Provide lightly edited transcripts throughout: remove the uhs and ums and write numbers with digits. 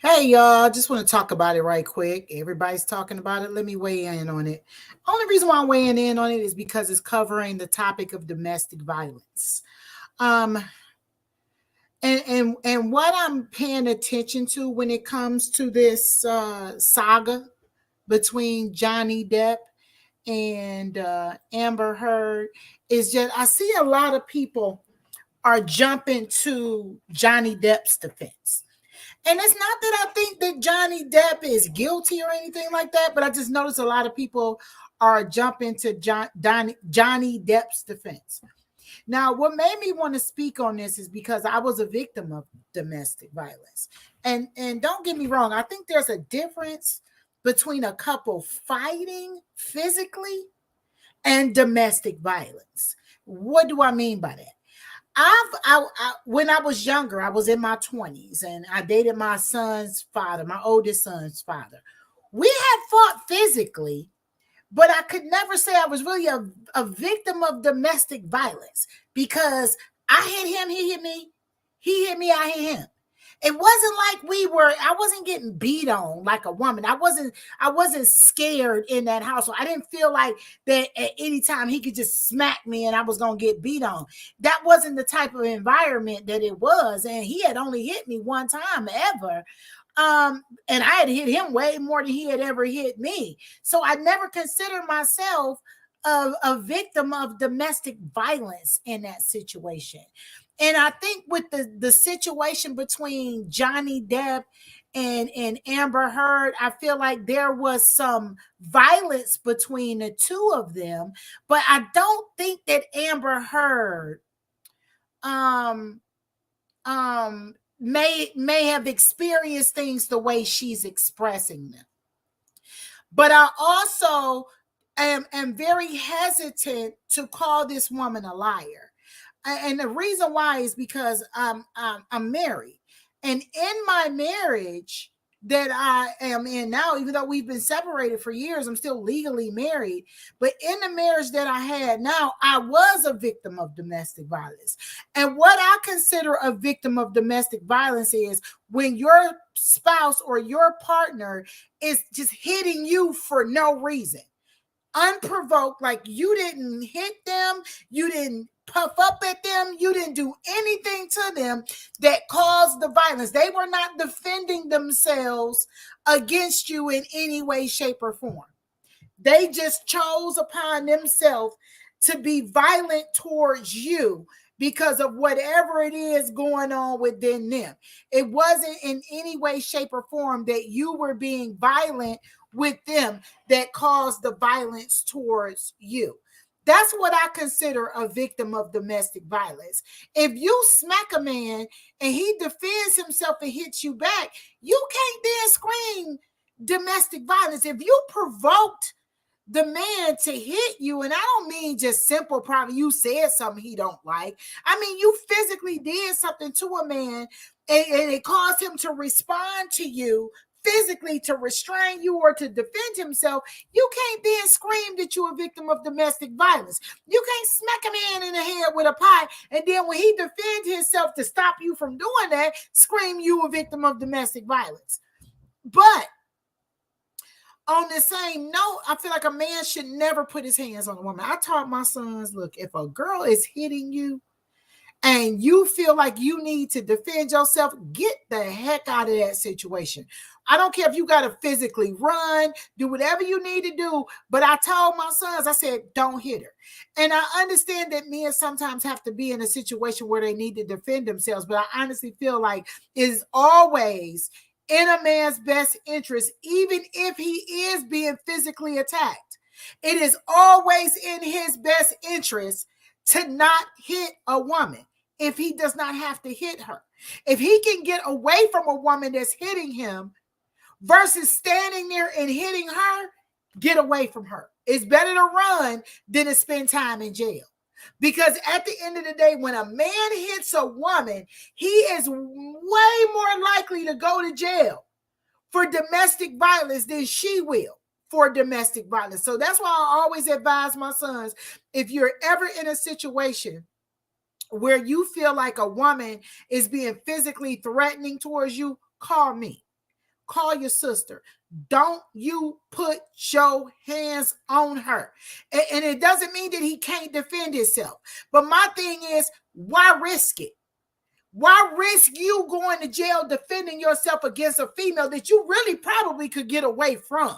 Hey y'all, just want to talk about it right quick. Everybody's talking about it. Let me weigh in on it. Only reason why I'm weighing in on it is because it's covering the topic of domestic violence. Um and what I'm paying attention to when it comes to this saga between Johnny Depp and Amber Heard is just I see a lot of people are jumping to Johnny Depp's defense. And it's not that I think that Johnny Depp is guilty or anything like that, but I just notice a lot of people are jumping to Johnny Depp's defense. Now, what made me want to speak on this is because I was a victim of domestic violence. And don't get me wrong, I think there's a difference between a couple fighting physically and domestic violence. What do I mean by that? When I was younger, I was in my 20s and I dated my son's father, my oldest son's father. We had fought physically, but I could never say I was really a victim of domestic violence because I hit him, he hit me, he hit me, I hit him. It wasn't like I wasn't getting beat on like a woman. I wasn't scared in that household. I didn't feel like that at any time he could just smack me and I was gonna get beat on. That wasn't the type of environment that it was. And he had only hit me one time ever. And I had hit him way more than he had ever hit me. So I never considered myself a victim of domestic violence in that situation. And I think with the situation between Johnny Depp and Amber Heard, I feel like there was some violence between the two of them, but I don't think that Amber Heard um may have experienced things the way she's expressing them. But I also am very hesitant to call this woman a liar. And the reason why is because I'm married. And in my marriage that I am in now, even though we've been separated for years, I'm still legally married. But in the marriage that I had now, I was a victim of domestic violence. And what I consider a victim of domestic violence is when your spouse or your partner is just hitting you for no reason, unprovoked, like you didn't hit them, you didn't puff up at them, you didn't do anything to them that caused the violence. They were not defending themselves against you in any way, shape, or form. They just chose upon themselves to be violent towards you because of whatever it is going on within them. It wasn't in any way, shape, or form that you were being violent with them that caused the violence towards you. That's what I consider a victim of domestic violence. If you smack a man and he defends himself and hits you back, you can't then scream domestic violence. If you provoked the man to hit you, and I don't mean just simple probably you said something he don't like. I mean you physically did something to a man and it caused him to respond to you physically to restrain you or to defend himself. You can't then scream that you're a victim of domestic violence. You can't smack a man in the head with a pie and then when he defends himself to stop you from doing that, scream you a victim of domestic violence. But on the same note, I feel like a man should never put his hands on a woman. I taught my sons, look, if a girl is hitting you and you feel like you need to defend yourself, get the heck out of that situation. I don't care if you got to physically run, do whatever you need to do. But I told my sons, I said, don't hit her. And I understand that men sometimes have to be in a situation where they need to defend themselves. But I honestly feel like it's always in a man's best interest, even if he is being physically attacked. It is always in his best interest to not hit a woman if he does not have to hit her. If he can get away from a woman that's hitting him versus standing there and hitting her, get away from her. It's better to run than to spend time in jail. Because at the end of the day, when a man hits a woman, he is way more likely to go to jail for domestic violence than she will for domestic violence. So that's why I always advise my sons, if you're ever in a situation where you feel like a woman is being physically threatening towards you, call me. call your sister. Don't you put your hands on her. And it doesn't mean that he can't defend himself. But my thing is, why risk it? Why risk you going to jail defending yourself against a female that you really probably could get away from?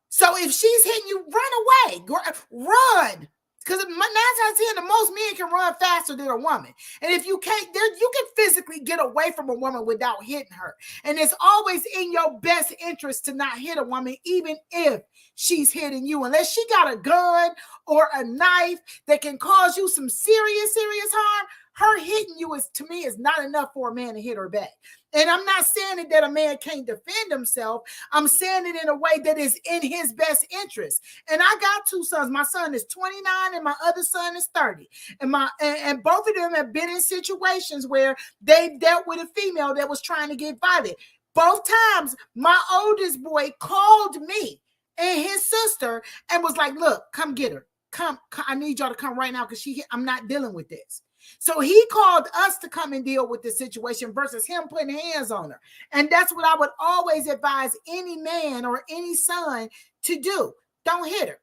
So if she's hitting you, run away. Run. Because 9 times out of 10, the most men can run faster than a woman. And if you can't, you can physically get away from a woman without hitting her. And it's always in your best interest to not hit a woman, even if she's hitting you. Unless she got a gun or a knife that can cause you some serious harm, her hitting you to me is not enough for a man to hit her back. And I'm not saying that a man can't defend himself. I'm saying it in a way that is in his best interest. And I got 2 sons. My son is 29 and my other son is 30. And both of them have been in situations where they dealt with a female that was trying to get violent. Both times, my oldest boy called me and his sister and was like, look, come get her. Come, I need y'all to come right now because I'm not dealing with this. So he called us to come and deal with the situation versus him putting hands on her. And that's what I would always advise any man or any son to do. Don't hit her.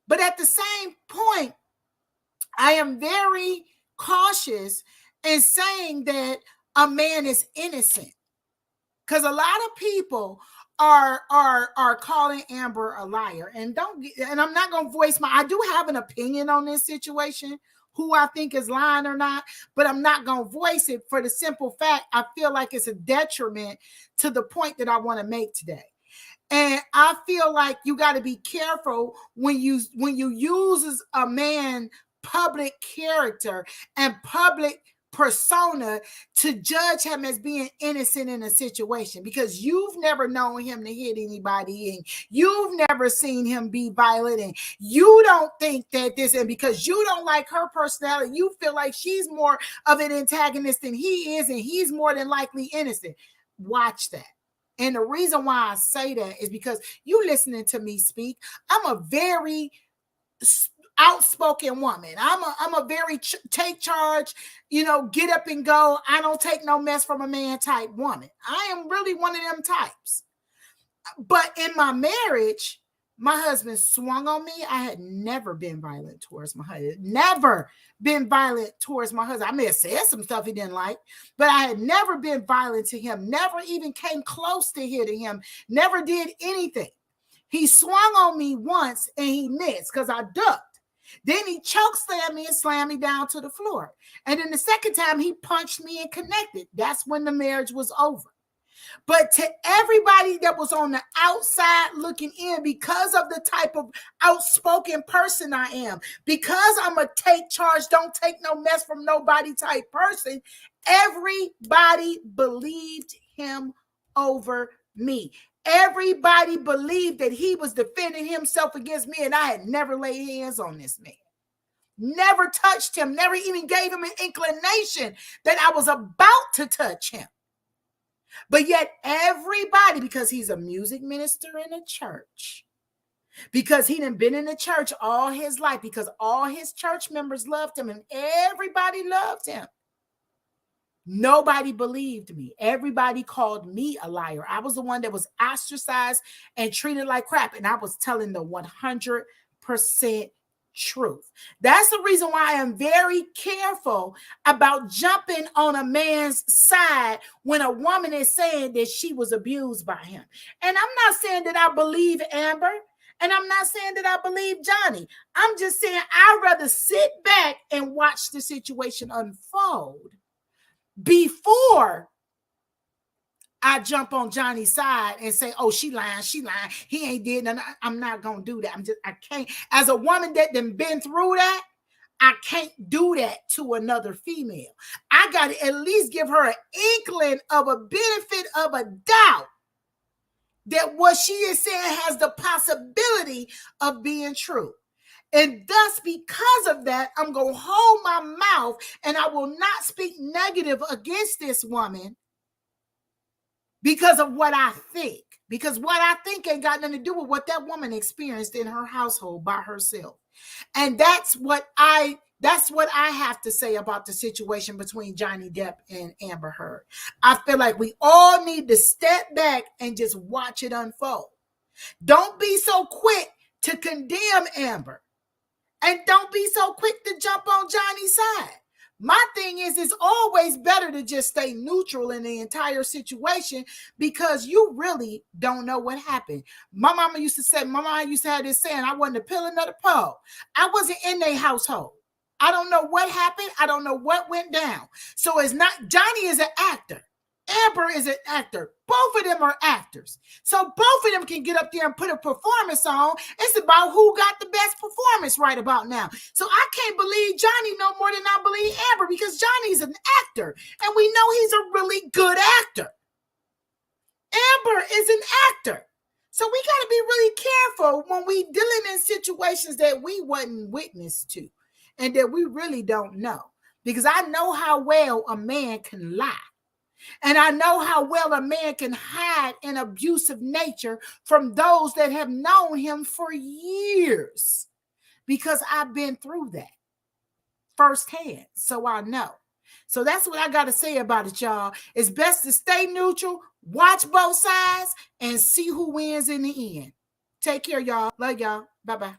But at the same point, I am very cautious in saying that a man is innocent. Because a lot of people are calling Amber a liar. And I'm not going to voice I do have an opinion on this situation, who I think is lying or not, but I'm not going to voice it for the simple fact I feel like it's a detriment to the point that I want to make today. And I feel like you got to be careful when you use a man public character and public persona to judge him as being innocent in a situation, because you've never known him to hit anybody and you've never seen him be violent, and you don't think that this, and because you don't like her personality, you feel like she's more of an antagonist than he is, and he's more than likely innocent. Watch that. And the reason why I say that is because you listening to me speak. I'm a very outspoken woman. I'm a very take charge, get up and go. I don't take no mess from a man type woman. I am really one of them types. But in my marriage, my husband swung on me. I had never been violent towards my husband. Never been violent towards my husband. I may have said some stuff he didn't like, but I had never been violent to him. Never even came close to hitting him. Never did anything. He swung on me once and he missed because I ducked. Then he choke slammed me and slammed me down to the floor. And then the second time he punched me and connected. That's when the marriage was over. But to everybody that was on the outside looking in, because of the type of outspoken person I am, because I'm a take charge, don't take no mess from nobody type person, everybody believed him over me. Everybody believed that he was defending himself against me, and I had never laid hands on this man. Never touched him, never even gave him an inclination that I was about to touch him. But yet everybody, because he's a music minister in a church, because he done been in the church all his life, because all his church members loved him and everybody loved him, nobody believed me. Everybody called me a liar. I was the one that was ostracized and treated like crap, and I was telling the 100% truth. That's the reason why I am very careful about jumping on a man's side when a woman is saying that she was abused by him. And I'm not saying that I believe Amber, and I'm not saying that I believe Johnny. I'm just saying I'd rather sit back and watch the situation unfold before I jump on Johnny's side and say, oh, she lying. He ain't did nothing. I'm not going to do that. I can't. As a woman that done been through that, I can't do that to another female. I got to at least give her an inkling of a benefit of a doubt that what she is saying has the possibility of being true. And thus, because of that, I'm going to hold my mouth and I will not speak negative against this woman because of what I think. Because what I think ain't got nothing to do with what that woman experienced in her household by herself. And that's That's what I have to say about the situation between Johnny Depp and Amber Heard. I feel like we all need to step back and just watch it unfold. Don't be so quick to condemn Amber. And don't be so quick to jump on Johnny's side. My thing is, it's always better to just stay neutral in the entire situation because you really don't know what happened. My mama used to have this saying, I wasn't a pillar nor the pole. I wasn't in their household. I don't know what happened. I don't know what went down. So it's not, Johnny is an actor. Amber is an actor. Both of them are actors. So both of them can get up there and put a performance on. It's about who got the best performance right about now. So I can't believe Johnny no more than I believe Amber because Johnny's an actor. And we know he's a really good actor. Amber is an actor. So we got to be really careful when we dealing in situations that we wasn't witness to and that we really don't know. Because I know how well a man can lie. And I know how well a man can hide an abusive nature from those that have known him for years, because I've been through that firsthand. So I know. So that's what I got to say about it, y'all. It's best to stay neutral, watch both sides, and see who wins in the end. Take care, y'all. Love y'all. Bye-bye.